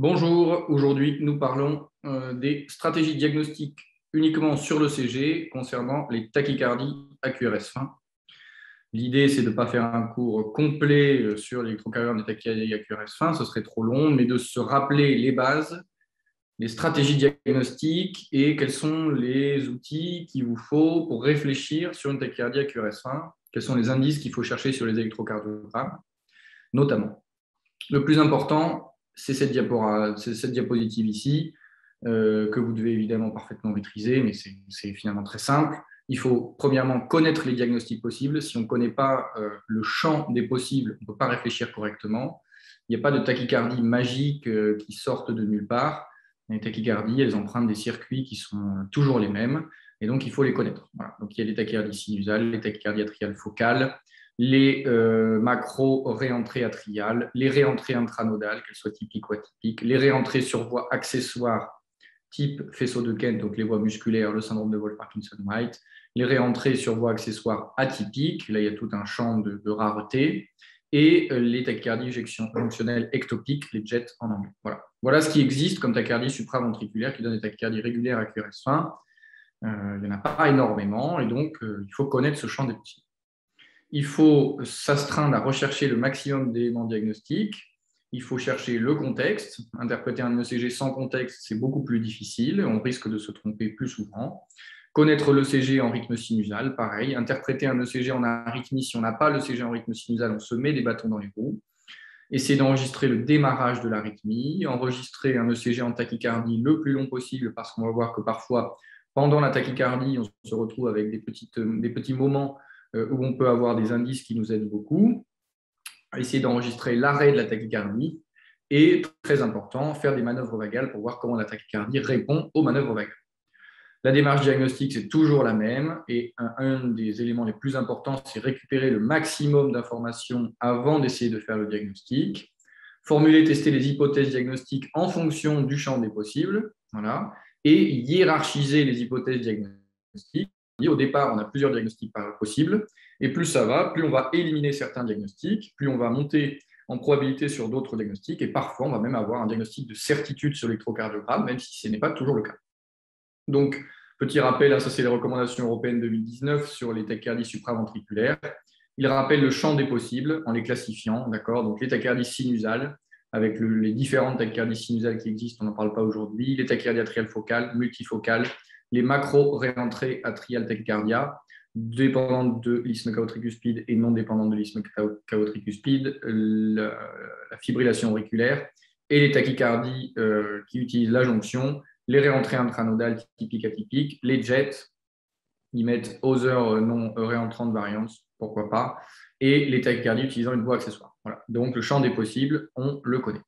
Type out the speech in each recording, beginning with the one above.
Bonjour, aujourd'hui nous parlons des stratégies diagnostiques uniquement sur l'ECG concernant les tachycardies AQRS fin. L'idée, c'est de ne pas faire un cours complet sur l'électrocardiogramme des tachycardies AQRS fin, ce serait trop long, mais de se rappeler les bases, les stratégies diagnostiques et quels sont les outils qu'il vous faut pour réfléchir sur une tachycardie AQRS fin, quels sont les indices qu'il faut chercher sur les électrocardiogrammes, notamment. Le plus important, c'est cette diapositive ici, que vous devez évidemment parfaitement maîtriser, mais c'est finalement très simple. Il faut premièrement connaître les diagnostics possibles. Si on ne connaît pas le champ des possibles, on ne peut pas réfléchir correctement. Il n'y a pas de tachycardie magique qui sortent de nulle part. Les tachycardies, elles empruntent des circuits qui sont toujours les mêmes, et donc il faut les connaître. Voilà. Donc il y a les tachycardies sinusales, les tachycardies atriales focales, les macro-réentrées atriales, les réentrées intranodales, qu'elles soient typiques ou atypiques, les réentrées sur voies accessoires type faisceau de Kent, donc les voies musculaires, le syndrome de Wolff-Parkinson-White, les réentrées sur voies accessoires atypiques, là il y a tout un champ de rareté, et les tachycardies jonctionnelles ectopiques, les JET en anglais. Voilà ce qui existe comme tachycardie supraventriculaire qui donne des tachycardies régulières à QRS fin. Il n'y en a pas énormément, et donc il faut connaître ce champ des possibles. Il faut s'astreindre à rechercher le maximum d'éléments diagnostiques. Il faut chercher le contexte. Interpréter un ECG sans contexte, c'est beaucoup plus difficile. On risque de se tromper plus souvent. Connaître l'ECG en rythme sinusal, pareil. Interpréter un ECG en arythmie, si on n'a pas l'ECG en rythme sinusal, on se met des bâtons dans les roues. Essayer d'enregistrer le démarrage de l'arythmie. Enregistrer un ECG en tachycardie le plus long possible, parce qu'on va voir que parfois, pendant la tachycardie, on se retrouve avec des petits moments où on peut avoir des indices qui nous aident beaucoup, essayer d'enregistrer l'arrêt de la tachycardie et, très important, faire des manœuvres vagales pour voir comment la tachycardie répond aux manœuvres vagales. La démarche diagnostique, c'est toujours la même et un des éléments les plus importants, c'est récupérer le maximum d'informations avant d'essayer de faire le diagnostic, formuler, tester les hypothèses diagnostiques en fonction du champ des possibles, voilà, et hiérarchiser les hypothèses diagnostiques. Au départ, on a plusieurs diagnostics possibles, et plus ça va, plus on va éliminer certains diagnostics, plus on va monter en probabilité sur d'autres diagnostics, et parfois, on va même avoir un diagnostic de certitude sur l'électrocardiogramme, même si ce n'est pas toujours le cas. Donc, petit rappel, ça c'est les recommandations européennes 2019 sur les tachycardies supraventriculaires. Il rappelle le champ des possibles en les classifiant, d'accord. Donc, les tachycardies sinusales, avec les différentes tachycardies sinusales qui existent, on n'en parle pas aujourd'hui, les tachycardies atriales focales, multifocales, les macro-réentrées atriales tachycardia, dépendantes de l'isthme chaotricuspide et non dépendantes de l'isthme chaotricuspide, la fibrillation auriculaire et les tachycardies qui utilisent la jonction, les réentrées intranodales typiques atypiques, les jets, ils mettent other non réentrantes variants, pourquoi pas, et les tachycardies utilisant une voie accessoire. Voilà. Donc le champ des possibles, on le connaît.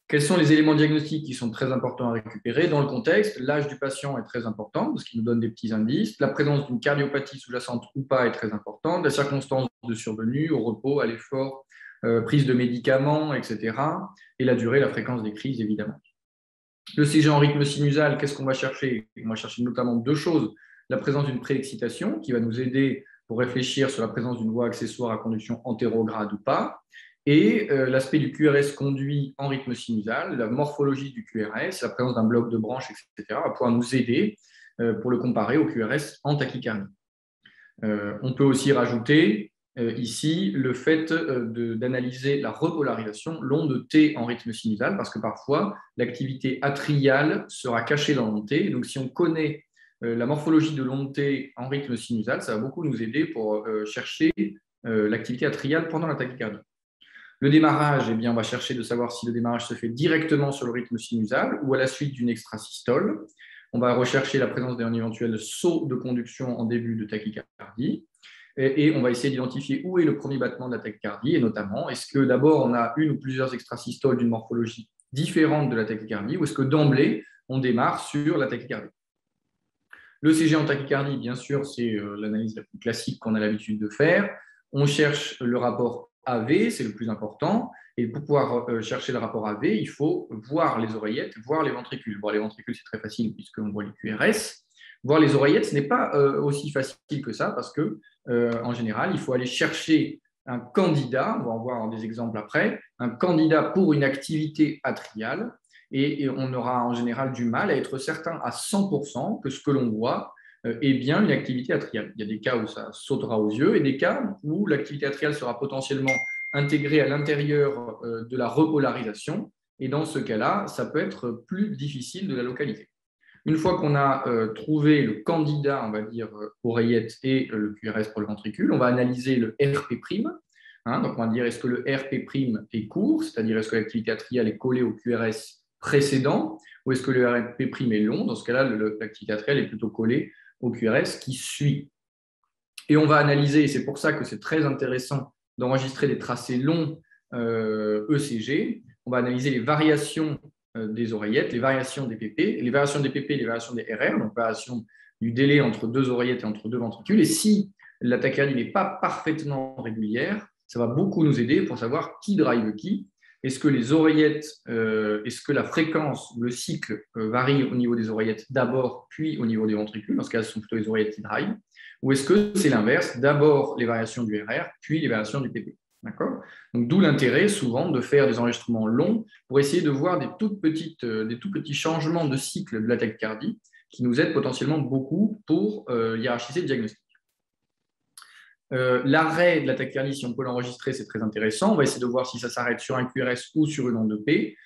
Quels sont les éléments diagnostiques qui sont très importants à récupérer dans le contexte? L'âge du patient est très important parce qu'il nous donne des petits indices. La présence d'une cardiopathie sous-jacente ou pas est très importante. La circonstance de survenue, au repos, à l'effort, prise de médicaments, etc. Et la durée, la fréquence des crises, évidemment. Le CG en rythme sinusal, qu'est-ce qu'on va chercher? On va chercher notamment deux choses. La présence d'une préexcitation qui va nous aider pour réfléchir sur la présence d'une voie accessoire à conduction antérograde ou pas. Et l'aspect du QRS conduit en rythme sinusal, la morphologie du QRS, la présence d'un bloc de branche, etc., va pouvoir nous aider pour le comparer au QRS en tachycardie. On peut aussi rajouter ici le fait d'analyser la repolarisation, l'onde T en rythme sinusal, parce que parfois l'activité atriale sera cachée dans l'onde T. Donc si on connaît la morphologie de l'onde T en rythme sinusal, ça va beaucoup nous aider pour chercher l'activité atriale pendant la tachycardie. Le démarrage, eh bien, on va chercher de savoir si le démarrage se fait directement sur le rythme sinusal ou à la suite d'une extrasystole. On va rechercher la présence d'un éventuel saut de conduction en début de tachycardie et on va essayer d'identifier où est le premier battement de la tachycardie et notamment, est-ce que d'abord on a une ou plusieurs extrasystoles d'une morphologie différente de la tachycardie ou est-ce que d'emblée on démarre sur la tachycardie. Le CG en tachycardie, bien sûr, c'est l'analyse la plus classique qu'on a l'habitude de faire. On cherche le rapport AV, c'est le plus important. Et pour pouvoir chercher le rapport AV, il faut voir les oreillettes, voir les ventricules. Voir les ventricules, c'est très facile puisqu'on voit les QRS. Voir les oreillettes, ce n'est pas aussi facile que ça parce que, en général, il faut aller chercher un candidat, on va en voir des exemples après, un candidat pour une activité atriale, et on aura en général du mal à être certain à 100% que ce que l'on voit est bien une activité atriale. Il y a des cas où ça sautera aux yeux et des cas où l'activité atriale sera potentiellement intégrée à l'intérieur de la repolarisation, et dans ce cas-là, ça peut être plus difficile de la localiser. Une fois qu'on a trouvé le candidat, on va dire, oreillette et le QRS pour le ventricule, on va analyser le RP'. Donc, on va dire est-ce que le RP' est court, c'est-à-dire est-ce que l'activité atriale est collée au QRS précédent, ou est-ce que le RP' est long. Dans ce cas-là, l'activité atriale est plutôt collée au QRS qui suit. Et on va analyser, et c'est pour ça que c'est très intéressant d'enregistrer des tracés longs ECG, on va analyser les variations des oreillettes, les variations des PP, les variations des PP et les variations des RR, donc variation du délai entre deux oreillettes et entre deux ventricules. Et si la tachycardie n'est pas parfaitement régulière, ça va beaucoup nous aider pour savoir qui drive qui. Est-ce que les oreillettes, est-ce que la fréquence, le cycle varie au niveau des oreillettes d'abord, puis au niveau des ventricules, dans ce cas, ce sont plutôt les oreillettes qui drive, ou est-ce que c'est l'inverse, d'abord les variations du RR, puis les variations du PP. D'accord ? Donc, d'où l'intérêt souvent de faire des enregistrements longs pour essayer de voir des tout petits changements de cycle de la tachycardie qui nous aident potentiellement beaucoup pour hiérarchiser le diagnostic. L'arrêt de la tachycardie, si on peut l'enregistrer, c'est très intéressant. On va essayer de voir si ça s'arrête sur un QRS ou sur une onde de P.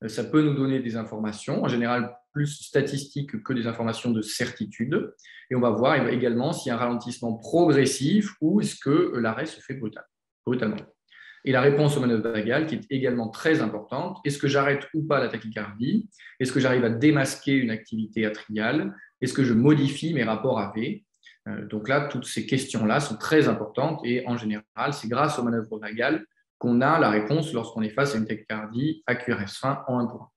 Ça peut nous donner des informations, en général plus statistiques que des informations de certitude. Et on va voir également s'il y a un ralentissement progressif ou est-ce que l'arrêt se fait brutalement. Et la réponse aux manœuvres vagales, qui est également très importante. Est-ce que j'arrête ou pas la tachycardie? Est-ce que j'arrive à démasquer une activité atriale? Est-ce que je modifie mes rapports AV? Donc là, toutes ces questions-là sont très importantes et en général, c'est grâce aux manœuvres vagales qu'on a la réponse lorsqu'on est face à une tachycardie à QRS fin en 1 pour 1.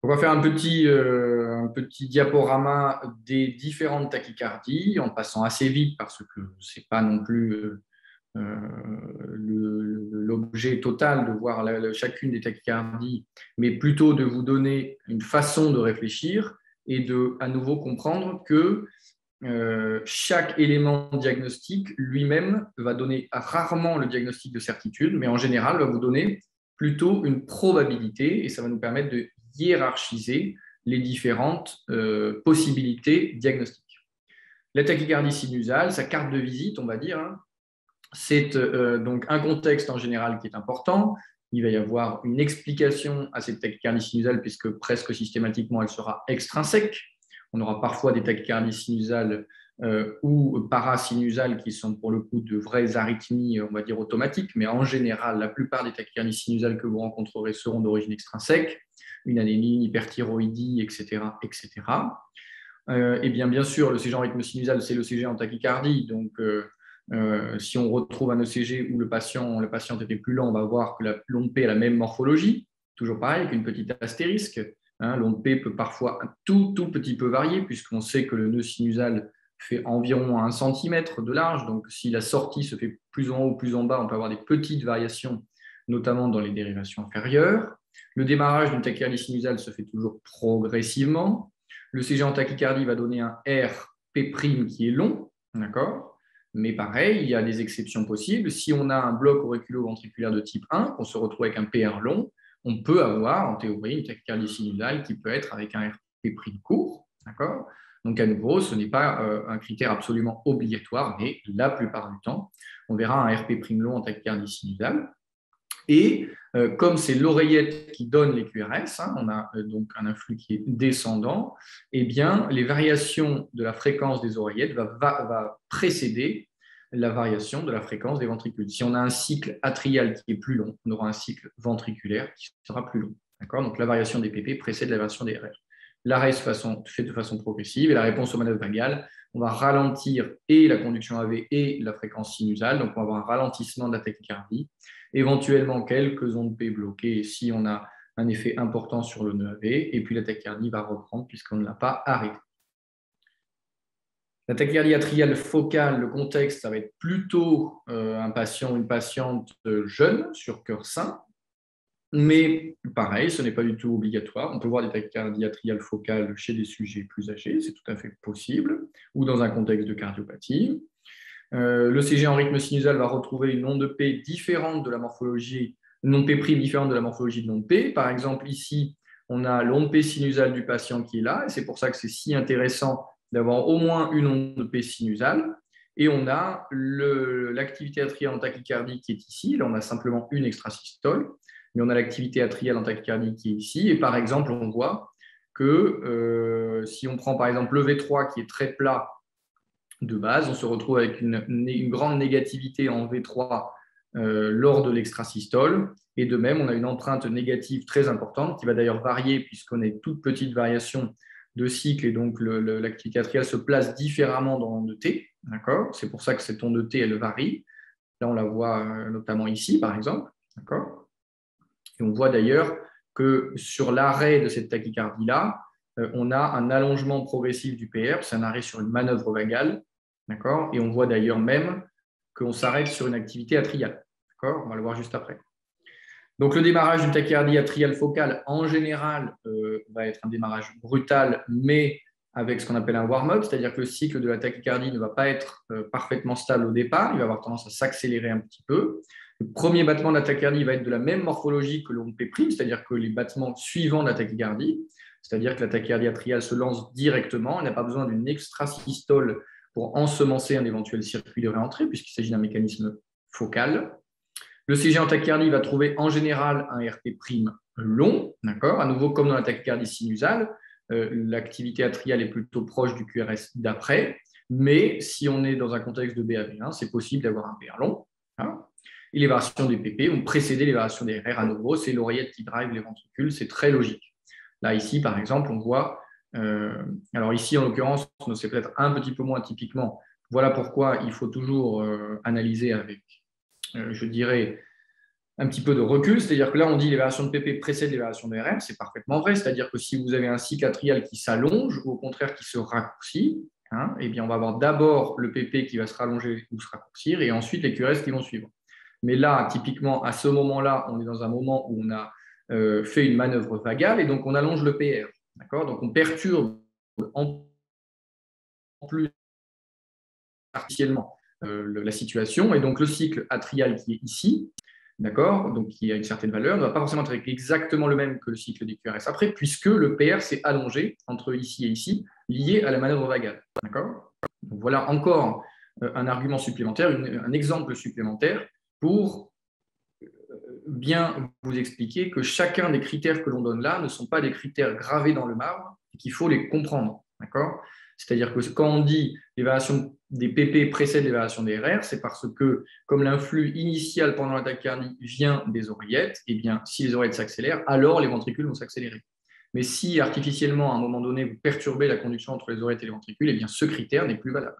On va faire un petit diaporama des différentes tachycardies en passant assez vite parce que ce n'est pas non plus l'objet total de voir chacune des tachycardies, mais plutôt de vous donner une façon de réfléchir et de à nouveau comprendre que chaque élément diagnostique lui-même va donner rarement le diagnostic de certitude, mais en général va vous donner plutôt une probabilité et ça va nous permettre de hiérarchiser les différentes possibilités diagnostiques. La tachycardie sinusale, sa carte de visite, on va dire, c'est donc un contexte en général qui est important. Il va y avoir une explication à cette tachycardie sinusale puisque presque systématiquement elle sera extrinsèque. On aura parfois des tachycardies sinusales ou parasinusales qui sont pour le coup de vraies arythmies, on va dire automatiques, mais en général, la plupart des tachycardies sinusales que vous rencontrerez seront d'origine extrinsèque, une anémie, une hyperthyroïdie, etc. etc. Et bien sûr, le CG en rythme sinusal, c'est le CG en tachycardie, donc si on retrouve un ECG où le patient était plus lent, on va voir que l'onde P a la même morphologie, toujours pareil, avec une petite astérisque. L'onde P peut parfois un tout petit peu varier, puisqu'on sait que le nœud sinusal fait environ 1 cm de large. Donc, si la sortie se fait plus en haut ou plus en bas, on peut avoir des petites variations, notamment dans les dérivations inférieures. Le démarrage d'une tachycardie sinusale se fait toujours progressivement. Le CG en tachycardie va donner un RP' qui est long, d'accord ? Mais pareil, il y a des exceptions possibles. Si on a un bloc auriculo-ventriculaire de type 1, qu'on se retrouve avec un PR long, on peut avoir en théorie une tachycardie sinusale qui peut être avec un RP' court. D'accord ? Donc à nouveau, ce n'est pas un critère absolument obligatoire, mais la plupart du temps, on verra un RP' long en tachycardie sinusale. Et comme c'est l'oreillette qui donne les QRS, on a donc un influx qui est descendant, eh bien, les variations de la fréquence des oreillettes va précéder la variation de la fréquence des ventricules. Si on a un cycle atrial qui est plus long, on aura un cycle ventriculaire qui sera plus long. Donc la variation des PP précède la variation des RR. L'arrêt se fait de façon progressive et la réponse aux manœuvres vagales, on va ralentir et la conduction AV et la fréquence sinusale, donc on va avoir un ralentissement de la tachycardie, éventuellement quelques ondes P bloquées si on a un effet important sur le nœud AV, et puis la tachycardie va reprendre puisqu'on ne l'a pas arrêtée. La tachycardie atriale focale, le contexte, ça va être plutôt un patient ou une patiente jeune sur cœur sain, mais pareil, ce n'est pas du tout obligatoire. On peut voir des tachycardies atriales focales chez des sujets plus âgés, c'est tout à fait possible, ou dans un contexte de cardiopathie. L'ECG en rythme sinusal va retrouver une onde P différente de la morphologie, une onde P' différente de la morphologie de l'onde P. Par exemple, ici, on a l'onde P sinusale du patient qui est là, et c'est pour ça que c'est si intéressant d'avoir au moins une onde P sinusale. Et on a l'activité atriale en tachycardie qui est ici. Là, on a simplement une extrasystole, mais on a l'activité atriale en tachycardie qui est ici. Et par exemple, on voit que si on prend par exemple le V3 qui est très plat de base, on se retrouve avec une grande négativité en V3 lors de l'extrasystole. Et de même, on a une empreinte négative très importante qui va d'ailleurs varier puisqu'on a une toute petite variation de cycle et donc l'activité atriale se place différemment dans l'onde T. C'est pour ça que cette onde T, elle varie. Là, on la voit notamment ici, par exemple. Et on voit d'ailleurs que sur l'arrêt de cette tachycardie-là, on a un allongement progressif du PR, c'est un arrêt sur une manœuvre vagale. Et on voit d'ailleurs même qu'on s'arrête sur une activité atriale. On va le voir juste après. Donc, le démarrage d'une tachycardie atriale focale, en général, va être un démarrage brutal, mais avec ce qu'on appelle un warm-up, c'est-à-dire que le cycle de la tachycardie ne va pas être parfaitement stable au départ, il va avoir tendance à s'accélérer un petit peu. Le premier battement de la tachycardie va être de la même morphologie que l'onde P', c'est-à-dire que les battements suivants de la tachycardie, c'est-à-dire que la tachycardie atriale se lance directement, elle n'a pas besoin d'une extrasystole pour ensemencer un éventuel circuit de réentrée, puisqu'il s'agit d'un mécanisme focal. Le CG en tachycardie va trouver en général un RP' long, à nouveau comme dans la tachycardie sinusale, l'activité atriale est plutôt proche du QRS d'après, mais si on est dans un contexte de BAV1, c'est possible d'avoir un PR long. Et les variations des PP vont précéder les variations des RR à nouveau, c'est l'oreillette qui drive les ventricules, c'est très logique. Là, ici, par exemple, on voit, alors ici, en l'occurrence, c'est peut-être un petit peu moins typiquement, voilà pourquoi il faut toujours analyser avec, je dirais, un petit peu de recul, c'est-à-dire que là, on dit les variations de PP précèdent les variations de RM, c'est parfaitement vrai, c'est-à-dire que si vous avez un cycle atrial qui s'allonge ou au contraire qui se raccourcit, eh bien, on va avoir d'abord le PP qui va se rallonger ou se raccourcir et ensuite les QRS qui vont suivre. Mais là, typiquement, à ce moment-là, on est dans un moment où on a fait une manœuvre vagale et donc on allonge le PR. Donc on perturbe en plus partiellement la situation et donc le cycle atrial qui est ici, donc qui a une certaine valeur, ne va pas forcément être exactement le même que le cycle des QRS après, puisque le PR s'est allongé entre ici et ici, lié à la manœuvre vagale. Donc voilà encore un argument supplémentaire, un exemple supplémentaire pour bien vous expliquer que chacun des critères que l'on donne là ne sont pas des critères gravés dans le marbre et qu'il faut les comprendre. C'est-à-dire que quand on dit les variations des PP précèdent les variations des RR, c'est parce que, comme l'influx initial pendant la tachycardie vient des oreillettes, et bien, si les oreillettes s'accélèrent, alors les ventricules vont s'accélérer. Mais si artificiellement, à un moment donné, vous perturbez la conduction entre les oreillettes et les ventricules, et bien, ce critère n'est plus valable.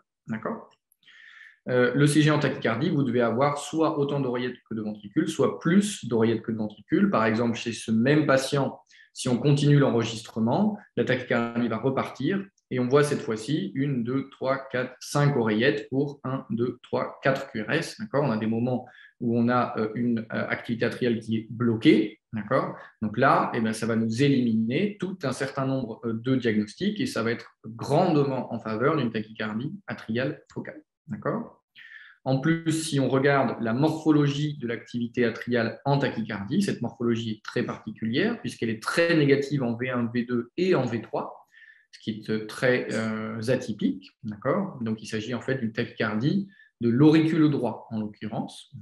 Le CG en tachycardie, vous devez avoir soit autant d'oreillettes que de ventricules, soit plus d'oreillettes que de ventricules. Par exemple, chez ce même patient, si on continue l'enregistrement, la tachycardie va repartir et on voit cette fois-ci 1, 2, 3, 4, 5 oreillettes pour 1, 2, 3, 4 QRS. On a des moments où on a une activité atriale qui est bloquée. Donc là, ça va nous éliminer tout un certain nombre de diagnostics et ça va être grandement en faveur d'une tachycardie atriale focale. En plus, si on regarde la morphologie de l'activité atriale en tachycardie, cette morphologie est très particulière puisqu'elle est très négative en V1, V2 et en V3, ce qui est très atypique. Donc, il s'agit en fait d'une tachycardie de l'auricule droit, en l'occurrence.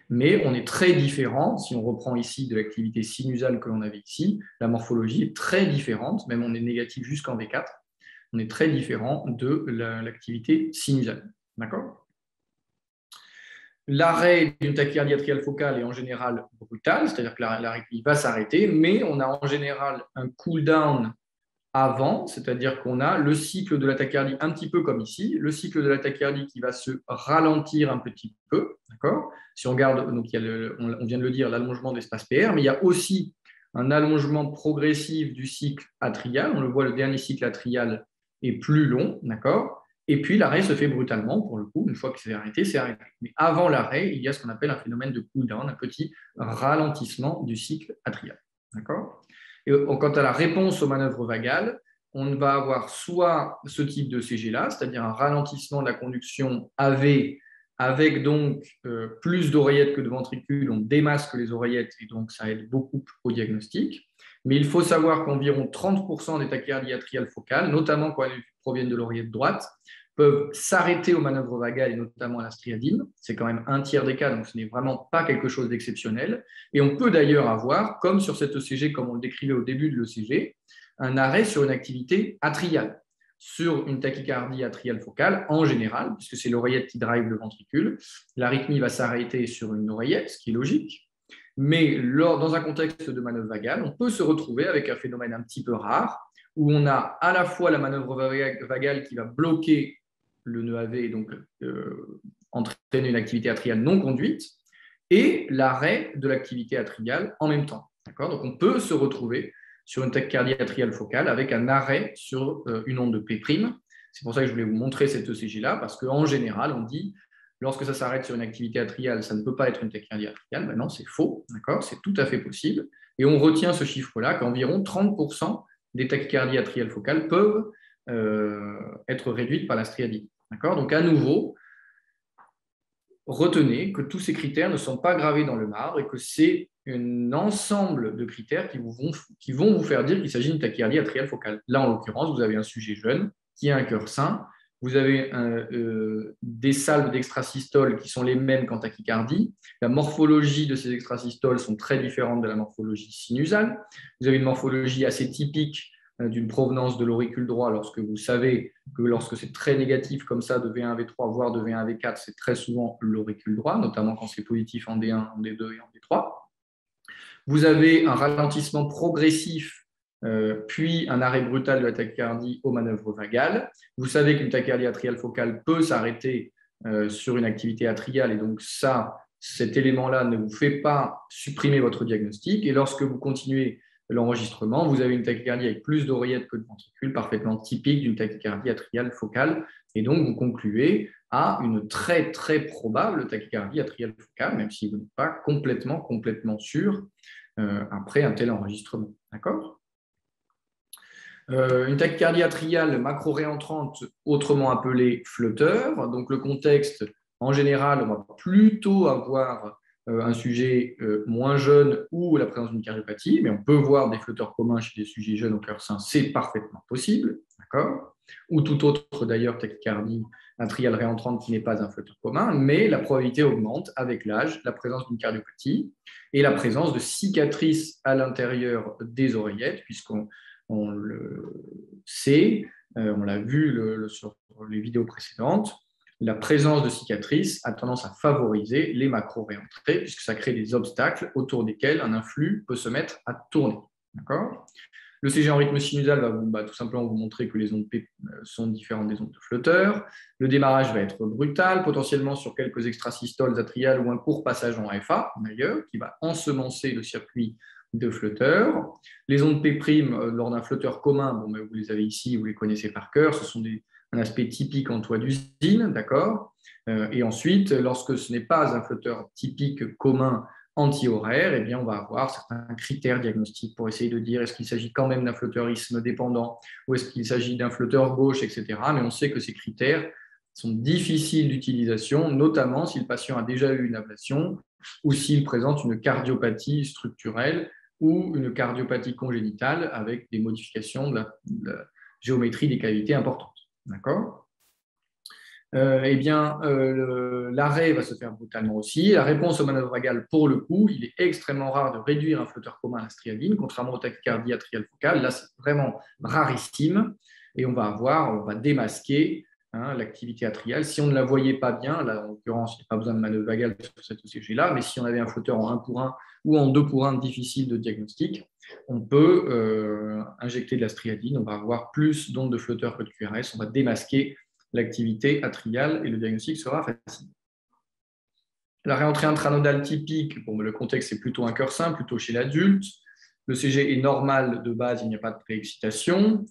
Mais on est très différent, si on reprend ici de l'activité sinusale que l'on avait ici, la morphologie est très différente, même on est négatif jusqu'en V4, on est très différent de l'activité sinusale. L'arrêt d'une tachycardie atriale focale est en général brutal, c'est-à-dire que l'arrêt va s'arrêter, mais on a en général un cool-down avant, c'est-à-dire qu'on a le cycle de la tachycardie un petit peu comme ici, le cycle de la tachycardie qui va se ralentir un petit peu. Si on regarde, donc on vient de le dire, l'allongement de l'espace PR, mais il y a aussi un allongement progressif du cycle atrial. On le voit, le dernier cycle atrial est plus long, et puis l'arrêt se fait brutalement, pour le coup, une fois que c'est arrêté, c'est arrêté. Mais avant l'arrêt, il y a ce qu'on appelle un phénomène de cool-down, un petit ralentissement du cycle atrial. Et quant à la réponse aux manœuvres vagales, on va avoir soit ce type de CG-là, c'est-à-dire un ralentissement de la conduction AV avec donc plus d'oreillettes que de ventricules, on démasque les oreillettes et donc ça aide beaucoup au diagnostic. Mais il faut savoir qu'environ 30% des tachycardies atriales focales, notamment quand elles proviennent de l'oreillette droite, peuvent s'arrêter aux manœuvres vagales et notamment à la striadine. C'est quand même un tiers des cas, donc ce n'est vraiment pas quelque chose d'exceptionnel. Et on peut d'ailleurs avoir, comme sur cette ECG, comme on le décrivait au début de l'ECG, un arrêt sur une activité atriale, sur une tachycardie atriale focale en général, puisque c'est l'oreillette qui drive le ventricule. L'arythmie va s'arrêter sur une oreillette, ce qui est logique. Mais dans un contexte de manœuvre vagale, on peut se retrouver avec un phénomène un petit peu rare, où on a à la fois la manœuvre vagale qui va bloquer le nœud AV et donc entraîner une activité atriale non conduite, et l'arrêt de l'activité atriale en même temps. Donc on peut se retrouver sur une tachycardie atriale focale avec un arrêt sur une onde de P'. C'est pour ça que je voulais vous montrer cette ECG-là, parce qu'en général, on dit, lorsque ça s'arrête sur une activité atriale, ça ne peut pas être une tachycardie atriale. Ben non, c'est faux, c'est tout à fait possible. Et on retient ce chiffre-là, qu'environ 30% des tachycardies atriales focales peuvent être réduites par la striadine. Donc à nouveau, retenez que tous ces critères ne sont pas gravés dans le marbre et que c'est un ensemble de critères qui vont vous faire dire qu'il s'agit d'une tachycardie atriale focale. Là, en l'occurrence, vous avez un sujet jeune qui a un cœur sain. Vous avez des salves d'extrasystole qui sont les mêmes qu'en tachycardie. La morphologie de ces extrasystoles sont très différentes de la morphologie sinusale. Vous avez une morphologie assez typique d'une provenance de l'auricule droit, lorsque vous savez que lorsque c'est très négatif comme ça, de V1 à V3, voire de V1 à V4, c'est très souvent l'auricule droit, notamment quand c'est positif en D1, en D2 et en D3. Vous avez un ralentissement progressif, puis un arrêt brutal de la tachycardie aux manœuvres vagales. Vous savez qu'une tachycardie atriale focale peut s'arrêter sur une activité atriale, et donc cet élément-là ne vous fait pas supprimer votre diagnostic. Et lorsque vous continuez l'enregistrement, vous avez une tachycardie avec plus d'oreillettes que de ventricules, parfaitement typique d'une tachycardie atriale focale. Et donc, vous concluez à une très, très probable tachycardie atriale focale, même si vous n'êtes pas complètement sûr après un tel enregistrement. D'accord ? Une tachycardie atriale macro-réentrante, autrement appelée flotteur. Donc, le contexte, en général, on va plutôt avoir un sujet moins jeune ou la présence d'une cardiopathie, mais on peut voir des flotteurs communs chez des sujets jeunes au cœur sain, c'est parfaitement possible, d'accord ? Ou tout autre d'ailleurs tachycardie atriale réentrante qui n'est pas un flotteur commun, mais la probabilité augmente avec l'âge, la présence d'une cardiopathie et la présence de cicatrices à l'intérieur des oreillettes, puisqu'on le sait, on l'a vu sur les vidéos précédentes, la présence de cicatrices a tendance à favoriser les macro-réentrées, puisque ça crée des obstacles autour desquels un influx peut se mettre à tourner. D'accord ? Le CG en rythme sinusal va tout simplement vous montrer que les ondes P sont différentes des ondes de flotteur. Le démarrage va être brutal, potentiellement sur quelques extrasystoles atriales ou un court passage en FA, d'ailleurs, qui va ensemencer le circuit de flotteur. Les ondes P', lors d'un flotteur commun, vous les avez ici, vous les connaissez par cœur, ce sont un aspect typique en toit d'usine, d'accord ? Et ensuite, lorsque ce n'est pas un flotteur typique commun anti-horaire, eh bien, on va avoir certains critères diagnostiques pour essayer de dire est-ce qu'il s'agit quand même d'un flotteurisme dépendant ou est-ce qu'il s'agit d'un flotteur gauche, etc. Mais on sait que ces critères sont difficiles d'utilisation, notamment si le patient a déjà eu une ablation ou s'il présente une cardiopathie structurelle ou une cardiopathie congénitale avec des modifications de la géométrie des cavités importantes. D'accord ? L'arrêt va se faire brutalement aussi. La réponse aux manœuvres vagales, pour le coup, il est extrêmement rare de réduire un flotteur commun à la striadine, contrairement aux tachycardies atriales focales. Là, c'est vraiment rarissime et on va démasquer l'activité atriale. Si on ne la voyait pas bien, là, en l'occurrence, il n'y a pas besoin de manœuvre vagale sur cette ECG-là, mais si on avait un flotteur en 1 pour 1 ou en 2 pour 1 difficile de diagnostic, on peut injecter de la striadine. On va avoir plus d'ondes de flotteur que de QRS. On va démasquer l'activité atriale et le diagnostic sera facile. La réentrée intranodale typique, le contexte est plutôt un cœur sain, plutôt chez l'adulte. Le CG est normal de base, il n'y a pas de préexcitation.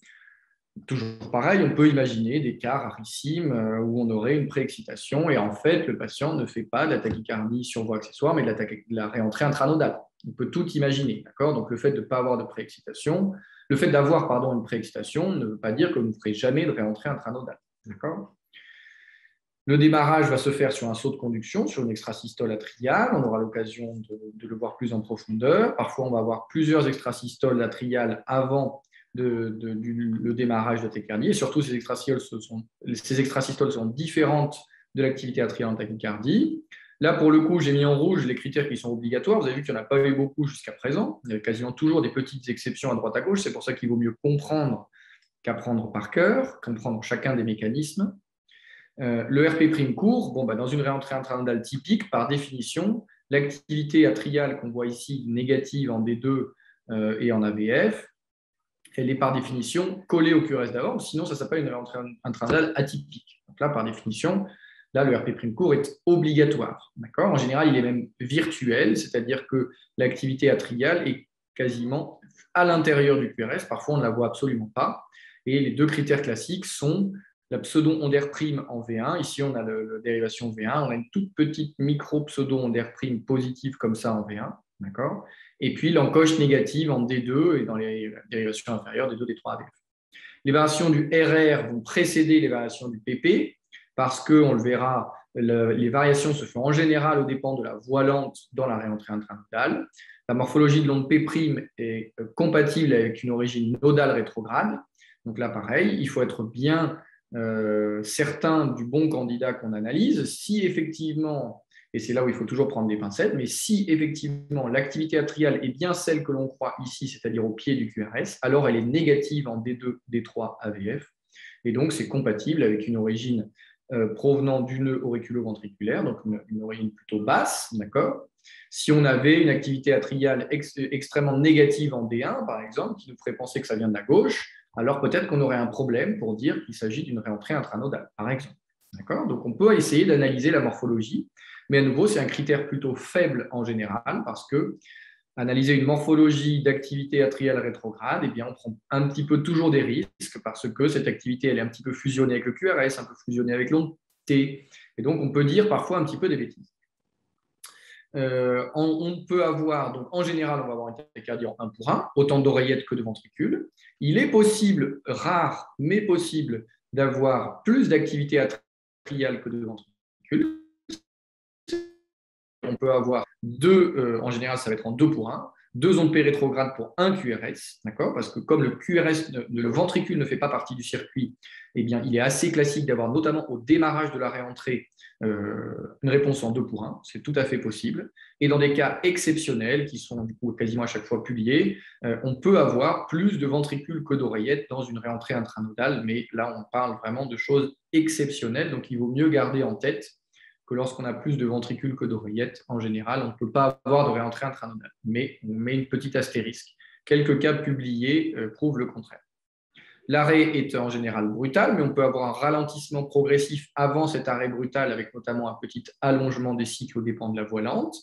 Toujours pareil, on peut imaginer des cas rarissimes où on aurait une préexcitation et en fait, le patient ne fait pas de la tachycardie sur voie accessoire, mais de la réentrée intranodale. On peut tout imaginer, d'accord ? Donc, le fait de ne pas avoir de préexcitation Le fait d'avoir une préexcitation ne veut pas dire que vous ne ferez jamais de réentrée intranodale. D'accord ? Le démarrage va se faire sur un saut de conduction, sur une extrasystole atriale. On aura l'occasion de le voir plus en profondeur. Parfois, on va avoir plusieurs extrasystoles atriales avant le démarrage de la tachycardie. Et surtout, ces extrasystoles sont différentes de l'activité atriale en tachycardie. Là, pour le coup, j'ai mis en rouge les critères qui sont obligatoires. Vous avez vu qu'il n'y en a pas eu beaucoup jusqu'à présent. Il y a quasiment toujours des petites exceptions à droite à gauche. C'est pour ça qu'il vaut mieux comprendre qu'apprendre par cœur, comprendre chacun des mécanismes. Le RP' court, dans une réentrée intranodale typique, par définition, l'activité atriale qu'on voit ici négative en D2 et en AVF, elle est par définition collée au QRS d'avant, sinon ça s'appelle une réentrée intranodale atypique. Donc là, par définition, le RP' court est obligatoire. En général, il est même virtuel, c'est-à-dire que l'activité atriale est quasiment à l'intérieur du QRS. Parfois, on ne la voit absolument pas. Et les deux critères classiques sont la pseudo-ondère prime en V1. Ici, on a la dérivation V1. On a une toute petite micro-pseudo-ondère prime positive comme ça en V1. D'accord ? Et puis l'encoche négative en D2 et dans les dérivations inférieures, D2, D3, AVF. Les variations du RR vont précéder les variations du PP parce qu'on le verra, les variations se font en général aux dépens de la voilante dans la réentrée intranodale. La morphologie de l'onde P' est compatible avec une origine nodale rétrograde. Donc là, pareil, il faut être bien certain du bon candidat qu'on analyse. Si effectivement, et c'est là où il faut toujours prendre des pincettes, mais si effectivement l'activité atriale est bien celle que l'on croit ici, c'est-à-dire au pied du QRS, alors elle est négative en D2, D3, AVF, et donc c'est compatible avec une origine provenant du nœud auriculo-ventriculaire, donc une origine plutôt basse, d'accord ? Si on avait une activité atriale extrêmement négative en D1, par exemple, qui nous ferait penser que ça vient de la gauche, alors peut-être qu'on aurait un problème pour dire qu'il s'agit d'une réentrée intranodale, par exemple. D'accord ? Donc on peut essayer d'analyser la morphologie, mais à nouveau, c'est un critère plutôt faible en général, parce que analyser une morphologie d'activité atriale rétrograde, eh bien, on prend un petit peu toujours des risques, parce que cette activité, elle est un petit peu fusionnée avec le QRS, un peu fusionnée avec l'onde T, et donc on peut dire parfois un petit peu des bêtises. On peut avoir, donc en général, on va avoir une tachycardie en 1 pour 1, autant d'oreillettes que de ventricules. Il est possible, rare, mais possible, d'avoir plus d'activité atriale que de ventricules. On peut avoir en général, ça va être en 2 pour 1, 2 ondes P rétrogrades pour un QRS, d'accord ? Parce que comme le QRS, le ventricule ne fait pas partie du circuit, eh bien, il est assez classique d'avoir, notamment au démarrage de la réentrée, une réponse en 2 pour 1, c'est tout à fait possible. Et dans des cas exceptionnels, qui sont du coup quasiment à chaque fois publiés, on peut avoir plus de ventricules que d'oreillettes dans une réentrée intranodale, mais là, on parle vraiment de choses exceptionnelles, donc il vaut mieux garder en tête que lorsqu'on a plus de ventricules que d'oreillettes, en général, on ne peut pas avoir de réentrée intranodale. Mais on met une petite astérisque. Quelques cas publiés prouvent le contraire. L'arrêt est en général brutal, mais on peut avoir un ralentissement progressif avant cet arrêt brutal, avec notamment un petit allongement des cycles aux dépens de la voilante.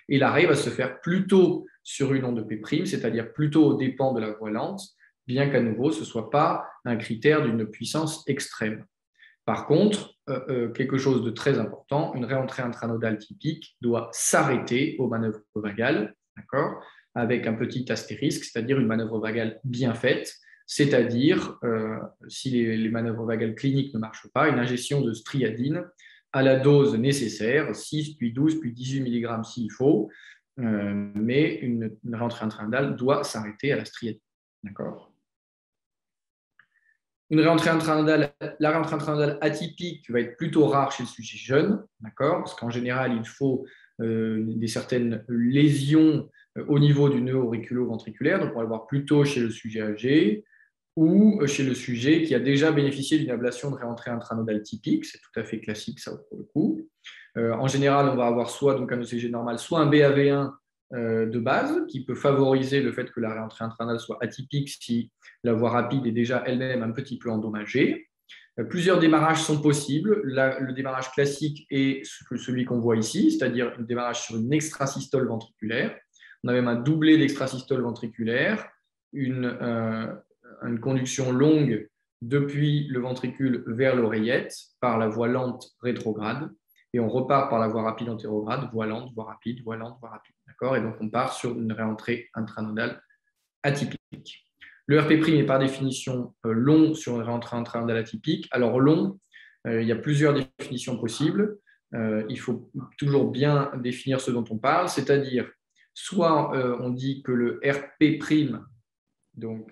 Et l'arrêt va se faire plutôt sur une onde P', c'est-à-dire plutôt aux dépens de la voilante, bien qu'à nouveau, ce ne soit pas un critère d'une puissance extrême. Par contre, quelque chose de très important, une réentrée intranodale typique doit s'arrêter aux manœuvres vagales, d'accord, avec un petit astérisque, c'est-à-dire une manœuvre vagale bien faite, c'est-à-dire, si les manœuvres vagales cliniques ne marchent pas, une ingestion de striadine à la dose nécessaire, 6, puis 12, puis 18 mg s'il faut, mais une réentrée intranodale doit s'arrêter à la striadine. D'accord ? La réentrée intranodale atypique va être plutôt rare chez le sujet jeune, d'accord ? Parce qu'en général, il faut certaines lésions au niveau du nœud auriculo-ventriculaire, donc on va le voir plutôt chez le sujet âgé ou chez le sujet qui a déjà bénéficié d'une ablation de réentrée intranodale typique, c'est tout à fait classique ça pour le coup. En général, on va avoir soit donc un ECG normal, soit un BAV1 de base qui peut favoriser le fait que la réentrée intranodale soit atypique si la voie rapide est déjà elle-même un petit peu endommagée. Plusieurs démarrages sont possibles. Le démarrage classique est celui qu'on voit ici, c'est-à-dire un démarrage sur une extrasystole ventriculaire. On a même un doublé d'extrasystole ventriculaire, une conduction longue depuis le ventricule vers l'oreillette par la voie lente rétrograde, et on repart par la voie rapide antérograde, voie lente, voie rapide, voie lente, voie rapide. D'accord ? Et donc on part sur une réentrée intranodale atypique. Le RP' est par définition long sur une réentrée intranodale atypique. Alors long, il y a plusieurs définitions possibles. Il faut toujours bien définir ce dont on parle, c'est-à-dire soit on dit que le RP', donc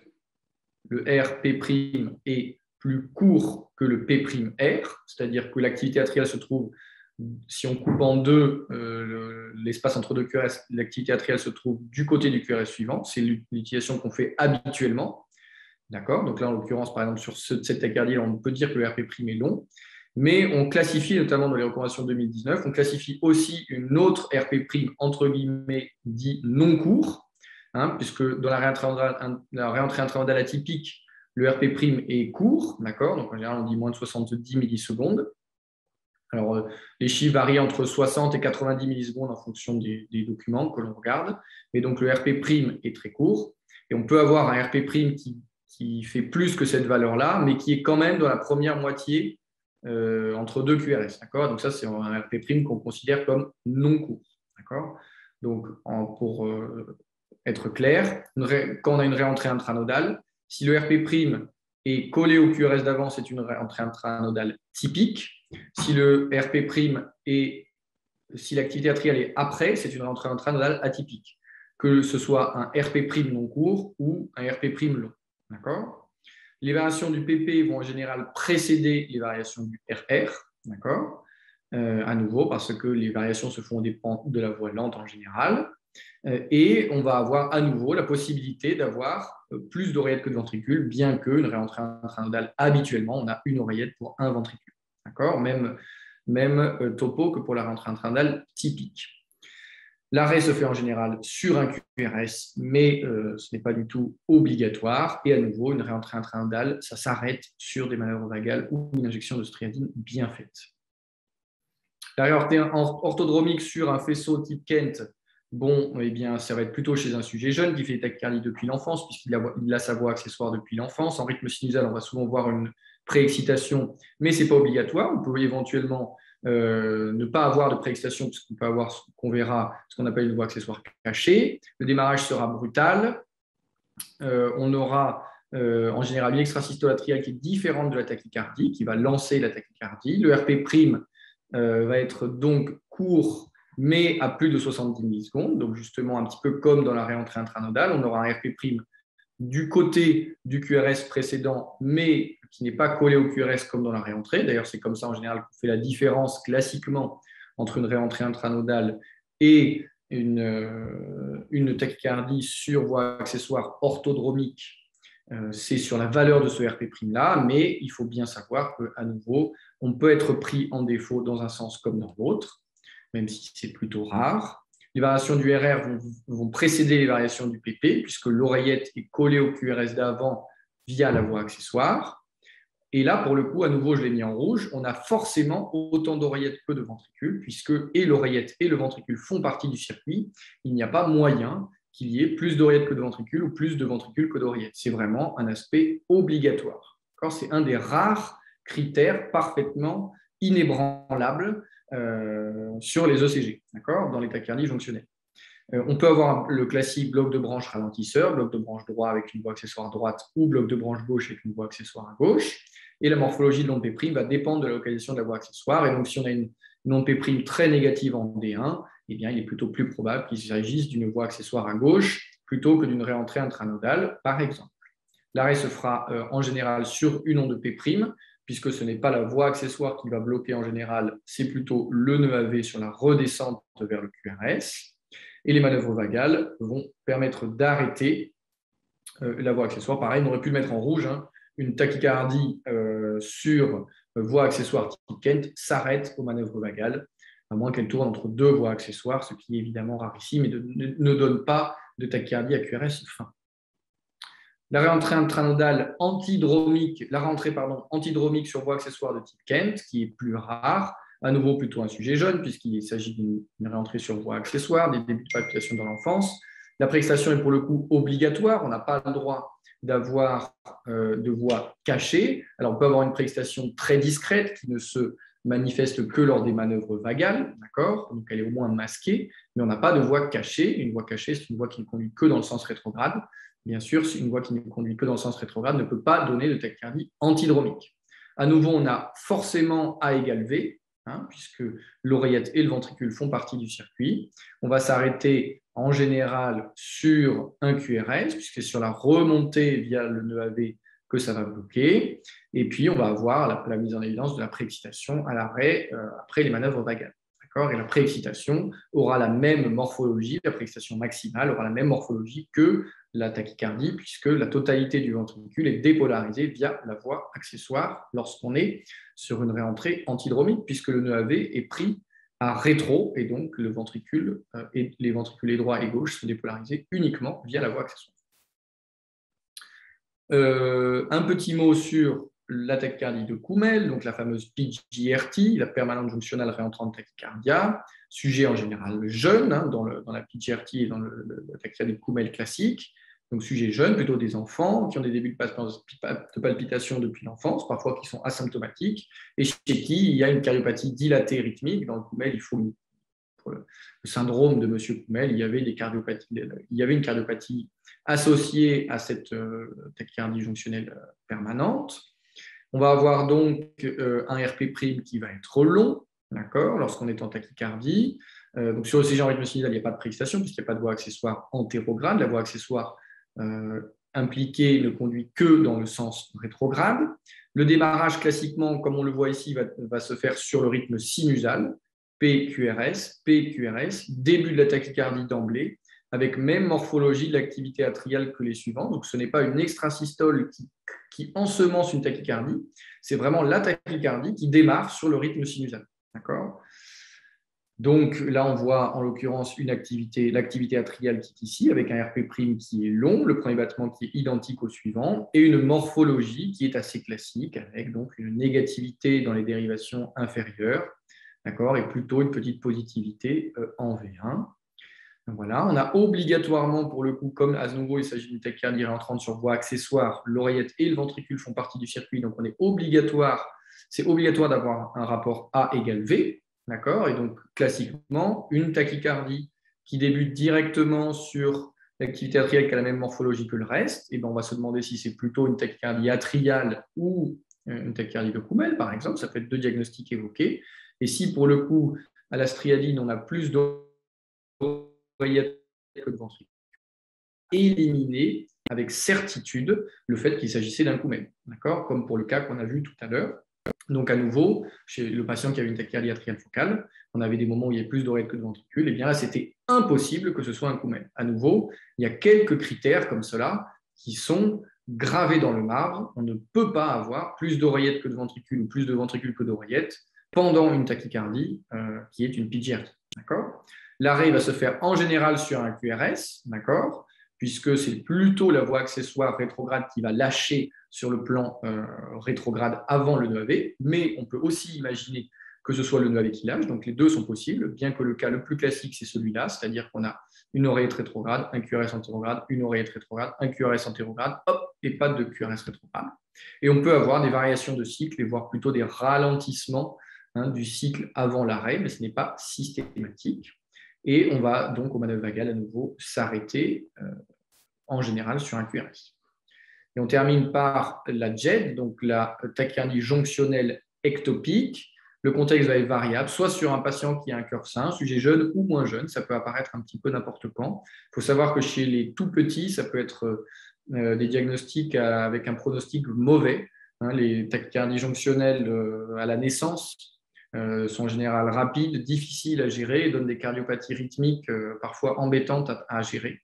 le RP' est plus court que le P'R, c'est-à-dire que l'activité atriale se trouve, si on coupe en deux l'espace entre deux QRS, l'activité atriale se trouve du côté du QRS suivant. C'est l'utilisation qu'on fait habituellement. D'accord. Donc là, en l'occurrence, par exemple, sur cette tachycardie, on peut dire que le RP' est long. Mais on classifie, notamment dans les recommandations 2019, on classifie aussi une autre RP', entre guillemets, dit non court, puisque dans la réentrée intranodale atypique, le RP' est court, d'accord. Donc en général, on dit moins de 70 millisecondes. Alors, les chiffres varient entre 60 et 90 millisecondes en fonction des documents que l'on regarde. Mais donc, le RP' est très court. Et on peut avoir un RP' qui fait plus que cette valeur-là, mais qui est quand même dans la première moitié entre deux QRS. D'accord. Donc, ça, c'est un RP' qu'on considère comme non court. D'accord. Donc, pour être clair, quand on a une réentrée intranodale, si le RP' est collé au QRS d'avant, c'est une réentrée intranodale typique. Si le RP' si l'activité atriale est après, c'est une rentrée intranodale atypique, que ce soit un RP' non court ou un RP' long. D'accord. Les variations du PP vont en général précéder les variations du RR. D'accord. À nouveau, parce que les variations se font au dépend de la voie lente en général. Et on va avoir à nouveau la possibilité d'avoir plus d'oreillettes que de ventricules, bien qu'une réentrée intranodale, habituellement, on a une oreillette pour un ventricule. D'accord. Même topo que pour la rentrée intranodale typique. L'arrêt se fait en général sur un QRS, mais ce n'est pas du tout obligatoire. Et à nouveau, une réentrée intranodale, ça s'arrête sur des manœuvres vagales ou une injection de striadine bien faite. La réentrée orthodromique sur un faisceau type Kent, bon, eh bien, ça va être plutôt chez un sujet jeune qui fait des tachycardies depuis l'enfance, puisqu'il a sa voie accessoire depuis l'enfance. En rythme sinusal, on va souvent voir une préexcitation, mais ce n'est pas obligatoire. On peut éventuellement ne pas avoir de préexcitation, puisqu'on peut avoir ce qu'on verra, ce qu'on appelle une voie accessoire cachée. Le démarrage sera brutal. On aura en général une extrasystole atriale qui est différente de la tachycardie, qui va lancer la tachycardie. Le RP' va être donc court, mais à plus de 70 millisecondes. Donc justement, un petit peu comme dans la réentrée intranodale, on aura un RP' du côté du QRS précédent, mais qui n'est pas collé au QRS comme dans la réentrée. D'ailleurs, c'est comme ça en général qu'on fait la différence classiquement entre une réentrée intranodale et une tachycardie sur voie accessoire orthodromique. C'est sur la valeur de ce RP'-là, mais il faut bien savoir qu'à nouveau, on peut être pris en défaut dans un sens comme dans l'autre, même si c'est plutôt rare. Les variations du RR vont précéder les variations du PP, puisque l'oreillette est collée au QRS d'avant via la voie accessoire. Et là, pour le coup, à nouveau, je l'ai mis en rouge, on a forcément autant d'oreillettes que de ventricules, puisque et l'oreillette et le ventricule font partie du circuit. Il n'y a pas moyen qu'il y ait plus d'oreillettes que de ventricules ou plus de ventricules que d'oreillettes. C'est vraiment un aspect obligatoire. C'est un des rares critères parfaitement inébranlables sur les ECG, dans les tachycardies jonctionnelles. On peut avoir le classique bloc de branche ralentisseur, bloc de branche droit avec une voie accessoire droite ou bloc de branche gauche avec une voie accessoire à gauche. Et la morphologie de l'onde P' va dépendre de la localisation de la voie accessoire. Et donc, si on a une onde P' très négative en D1, eh bien, il est plutôt plus probable qu'il s'agisse d'une voie accessoire à gauche plutôt que d'une réentrée intranodale, par exemple. L'arrêt se fera en général sur une onde P', puisque ce n'est pas la voie accessoire qui va bloquer en général, c'est plutôt le nœud AV sur la redescente vers le QRS. Et les manœuvres vagales vont permettre d'arrêter la voie accessoire. Pareil, on aurait pu le mettre en rouge. Une tachycardie sur voie accessoire type Kent s'arrête aux manœuvres vagales, à moins qu'elle tourne entre deux voies accessoires, ce qui est évidemment rarissime et ne donne pas de tachycardie à QRS fin. La réentrée intranodale antidromique, antidromique sur voie accessoire de type Kent, qui est plus rare, à nouveau plutôt un sujet jeune, puisqu'il s'agit d'une réentrée sur voie accessoire, des débuts de palpitation dans l'enfance. La préexcitation est pour le coup obligatoire, on n'a pas le droit d'avoir de voie cachée. Alors on peut avoir une préexcitation très discrète qui ne se manifeste que lors des manœuvres vagales, d'accord? Donc elle est au moins masquée, mais on n'a pas de voie cachée. Une voie cachée, c'est une voie qui ne conduit que dans le sens rétrograde. Bien sûr, une voie qui ne conduit que dans le sens rétrograde ne peut pas donner de tachycardie antidromique. À nouveau, on a forcément A égale V, puisque l'oreillette et le ventricule font partie du circuit. On va s'arrêter en général sur un QRS, puisque c'est sur la remontée via le nœud AV que ça va bloquer. Et puis, on va avoir la mise en évidence de la préexcitation à l'arrêt après les manœuvres vagales. Et la préexcitation aura la même morphologie, la préexcitation maximale aura la même morphologie que la tachycardie, puisque la totalité du ventricule est dépolarisée via la voie accessoire lorsqu'on est sur une réentrée antidromique, puisque le nœud AV est pris à rétro, et donc le ventricule et les ventriculés droit et gauche sont dépolarisés uniquement via la voie accessoire. Un petit mot sur la tachycardie de Koumel, donc la fameuse PJRT, la permanente jonctionnelle réentrante tachycardia, sujet en général jeune dans la PJRT et dans la tachycardie de Koumel classique, donc sujet jeune, plutôt des enfants qui ont des débuts de palpitation depuis l'enfance, parfois qui sont asymptomatiques, et chez qui il y a une cardiopathie dilatée rythmique. Dans le Koumel, pour le syndrome de M. Koumel, il y avait une cardiopathie associée à cette tachycardie jonctionnelle permanente. On va avoir donc un RP' qui va être long, d'accord, lorsqu'on est en tachycardie. Donc sur le CG en rythme sinusal, il n'y a pas de préexcitation puisqu'il n'y a pas de voie accessoire antérograde. La voie accessoire impliquée ne conduit que dans le sens rétrograde. Le démarrage, classiquement, comme on le voit ici, va se faire sur le rythme sinusal, PQRS, début de la tachycardie d'emblée, avec même morphologie de l'activité atriale que les suivants. Donc ce n'est pas une extrasystole qui ensemence une tachycardie, c'est vraiment la tachycardie qui démarre sur le rythme sinusal. D'accord ? Donc là, on voit en l'occurrence l'activité atriale qui est ici, avec un RP' qui est long, le premier battement qui est identique au suivant, et une morphologie qui est assez classique, avec donc une négativité dans les dérivations inférieures, d'accord, et plutôt une petite positivité en V1. Donc voilà, on a obligatoirement, pour le coup, comme à nouveau il s'agit d'une tachycardie réentrante sur voie accessoire, l'oreillette et le ventricule font partie du circuit, donc c'est obligatoire d'avoir un rapport A égale V. D'accord ? Et donc, classiquement, une tachycardie qui débute directement sur l'activité atriale qui a la même morphologie que le reste, et ben on va se demander si c'est plutôt une tachycardie atriale ou une tachycardie de Koumel, par exemple. Ça peut être deux diagnostics évoqués. Et si, pour le coup, à la striadine, on a plus d'oreillette que de ventricule, éliminer avec certitude le fait qu'il s'agissait d'un Koumel. D'accord ? Comme pour le cas qu'on a vu tout à l'heure. Donc, à nouveau, chez le patient qui avait une tachycardie atriale focale, on avait des moments où il y avait plus d'oreillettes que de ventricules, et bien là, c'était impossible que ce soit un Koumel. À nouveau, il y a quelques critères comme cela qui sont gravés dans le marbre. On ne peut pas avoir plus d'oreillettes que de ventricules ou plus de ventricules que d'oreillettes pendant une tachycardie qui est une PJRT. D'accord ? L'arrêt va se faire en général sur un QRS, d'accord, puisque c'est plutôt la voie accessoire rétrograde qui va lâcher sur le plan rétrograde avant le nœud AV, mais on peut aussi imaginer que ce soit le nœud AV qui lâche, donc les deux sont possibles, bien que le cas le plus classique, c'est celui-là, c'est-à-dire qu'on a une oreillette rétrograde, un QRS antérograde, une oreillette rétrograde, un QRS antérograde, hop, et pas de QRS rétrograde. Et on peut avoir des variations de cycle et voire plutôt des ralentissements du cycle avant l'arrêt, mais ce n'est pas systématique. Et on va donc au manœuvre vagale à nouveau s'arrêter en général sur un QRS. Et on termine par la JED, donc la tachycardie jonctionnelle ectopique. Le contexte va être variable, soit sur un patient qui a un cœur sain, sujet jeune ou moins jeune, ça peut apparaître un petit peu n'importe quand. Il faut savoir que chez les tout petits, ça peut être des diagnostics avec un pronostic mauvais. Les tachycardies jonctionnelles à la naissance sont en général rapides, difficiles à gérer et donnent des cardiopathies rythmiques parfois embêtantes à gérer.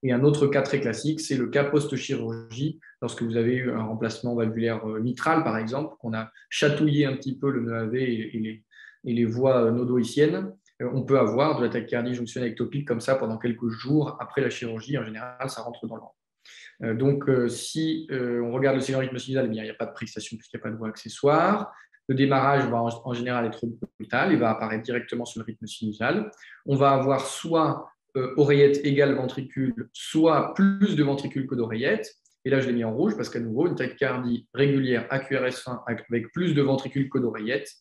Et un autre cas très classique, c'est le cas post-chirurgie, lorsque vous avez eu un remplacement valvulaire mitral, par exemple, qu'on a chatouillé un petit peu le nœud AV et les voies nodoïciennes. On peut avoir de la tachycardie jonctionnelle ectopique comme ça pendant quelques jours après la chirurgie. En général, ça rentre dans l'ordre. Donc, si on regarde le CG en rythme sinusal, il n'y a pas de préexcitation puisqu'il n'y a pas de voie accessoire. Le démarrage va en général être brutal, il va apparaître directement sur le rythme sinusal. On va avoir soit oreillette égale ventricule, soit plus de ventricules que d'oreillettes. Et là, je l'ai mis en rouge parce qu'à nouveau, une tachycardie régulière à QRS fin avec plus de ventricules que d'oreillettes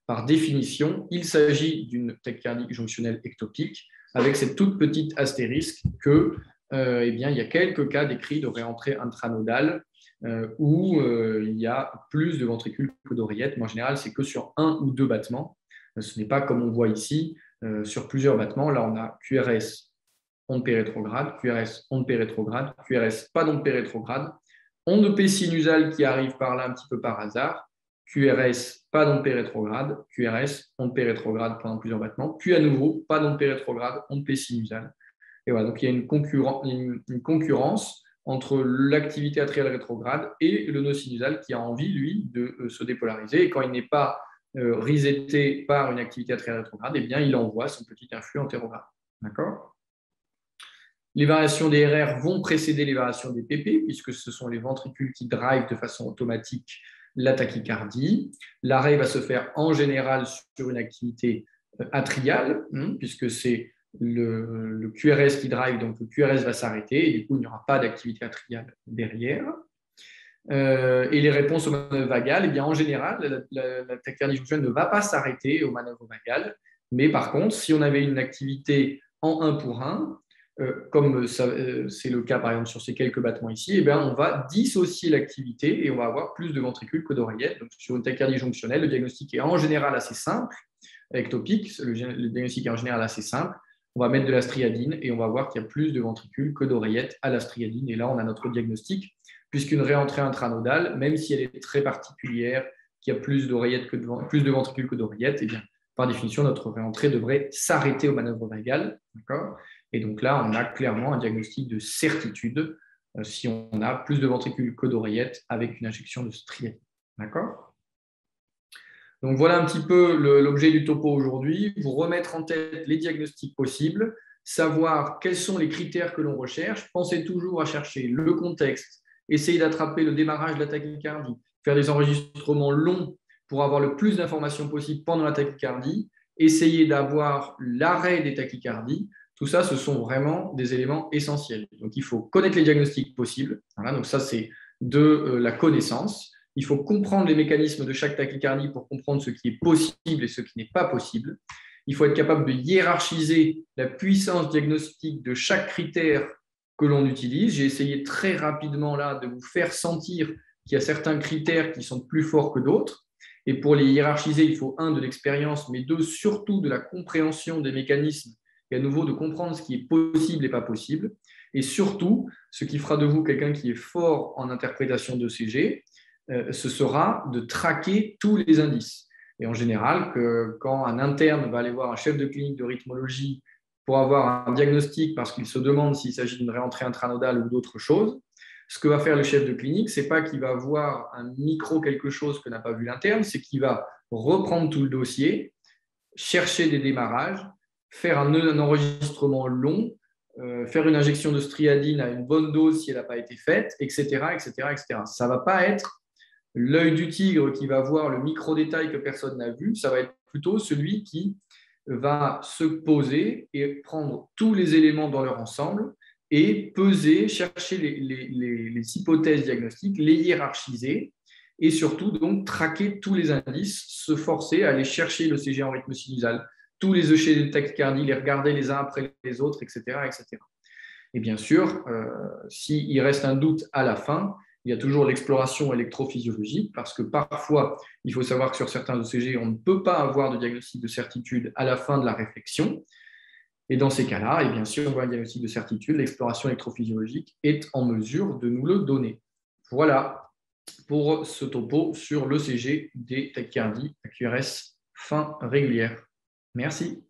par définition, il s'agit d'une tachycardie jonctionnelle ectopique avec cette toute petite astérisque que, eh bien, il y a quelques cas décrits de réentrée intranodale où il y a plus de ventricules que d'oreillettes, mais en général, c'est que sur 1 ou 2 battements. Ce n'est pas comme on voit ici, sur plusieurs battements. Là, on a QRS, onde pérétrograde, QRS, onde pérétrograde, QRS, pas d'onde pérétrograde, onde P sinusale qui arrive par là un petit peu par hasard, QRS, pas d'onde pérétrograde, QRS, onde pérétrograde pendant plusieurs battements, puis à nouveau, pas d'onde pérétrograde, onde P sinusale. Et voilà, donc il y a une concurrence entre l'activité atriale rétrograde et le nœud sinusal qui a envie, lui, de se dépolariser. Et quand il n'est pas reseté par une activité atriale rétrograde, eh bien, il envoie son petit influx antérograde. D'accord ? Les variations des RR vont précéder les variations des PP, puisque ce sont les ventricules qui drivent de façon automatique la tachycardie. L'arrêt va se faire en général sur une activité atriale, puisque c'est le QRS qui drive, donc le QRS va s'arrêter, et du coup, il n'y aura pas d'activité atriale derrière. Et les réponses aux manœuvres vagales, eh bien, en général, la tachycardie jonctionnelle ne va pas s'arrêter aux manœuvres vagales, mais par contre, si on avait une activité en 1 pour 1, comme c'est le cas par exemple sur ces quelques battements ici, eh bien, on va dissocier l'activité et on va avoir plus de ventricules que d'oreillettes. Donc, sur une tachycardie jonctionnelle, le diagnostic est en général assez simple, ectopique, le diagnostic est en général assez simple. On va mettre de la striadine et on va voir qu'il y a plus de ventricules que d'oreillettes à la striadine. Et là, on a notre diagnostic, puisqu'une réentrée intranodale, même si elle est très particulière, qu'il y a plus de ventricules que d'oreillettes, eh bien, par définition, notre réentrée devrait s'arrêter aux manœuvres vagales. D'accord ? Et donc là, on a clairement un diagnostic de certitude si on a plus de ventricules que d'oreillettes avec une injection de striadine. D'accord ? Donc voilà un petit peu l'objet du topo aujourd'hui. Vous remettre en tête les diagnostics possibles, savoir quels sont les critères que l'on recherche. Pensez toujours à chercher le contexte, essayer d'attraper le démarrage de la tachycardie, faire des enregistrements longs pour avoir le plus d'informations possible pendant la tachycardie, essayer d'avoir l'arrêt des tachycardies. Tout ça, ce sont vraiment des éléments essentiels. Donc, il faut connaître les diagnostics possibles. Voilà, donc ça, c'est de la connaissance. Il faut comprendre les mécanismes de chaque tachycardie pour comprendre ce qui est possible et ce qui n'est pas possible. Il faut être capable de hiérarchiser la puissance diagnostique de chaque critère que l'on utilise. J'ai essayé très rapidement là de vous faire sentir qu'il y a certains critères qui sont plus forts que d'autres. Et pour les hiérarchiser, il faut de l'expérience, mais surtout de la compréhension des mécanismes et à nouveau de comprendre ce qui est possible et pas possible. Et surtout, ce qui fera de vous quelqu'un qui est fort en interprétation d'ECG, ce sera de traquer tous les indices. Et en général, quand un interne va aller voir un chef de clinique de rythmologie pour avoir un diagnostic parce qu'il se demande s'il s'agit d'une réentrée intranodale ou d'autre chose, ce que va faire le chef de clinique, ce n'est pas qu'il va voir un micro quelque chose que n'a pas vu l'interne, c'est qu'il va reprendre tout le dossier, chercher des démarrages, faire un enregistrement long, faire une injection de striadine à une bonne dose si elle n'a pas été faite, etc., etc., etc. Ça ne va pas être l'œil du tigre qui va voir le micro-détail que personne n'a vu, ça va être plutôt celui qui va se poser et prendre tous les éléments dans leur ensemble et peser, chercher les hypothèses diagnostiques, les hiérarchiser et surtout donc traquer tous les indices, se forcer à aller chercher le CG en rythme sinusal, tous les ECG de tachycardie, les regarder les uns après les autres, etc. etc. Et bien sûr, s'il reste un doute à la fin, il y a toujours l'exploration électrophysiologique parce que parfois, il faut savoir que sur certains ECG, on ne peut pas avoir de diagnostic de certitude à la fin de la réflexion. Et dans ces cas-là, et bien sûr, on voit un diagnostic de certitude, l'exploration électrophysiologique est en mesure de nous le donner. Voilà pour ce topo sur l'ECG des tachycardies à QRS fin régulière. Merci.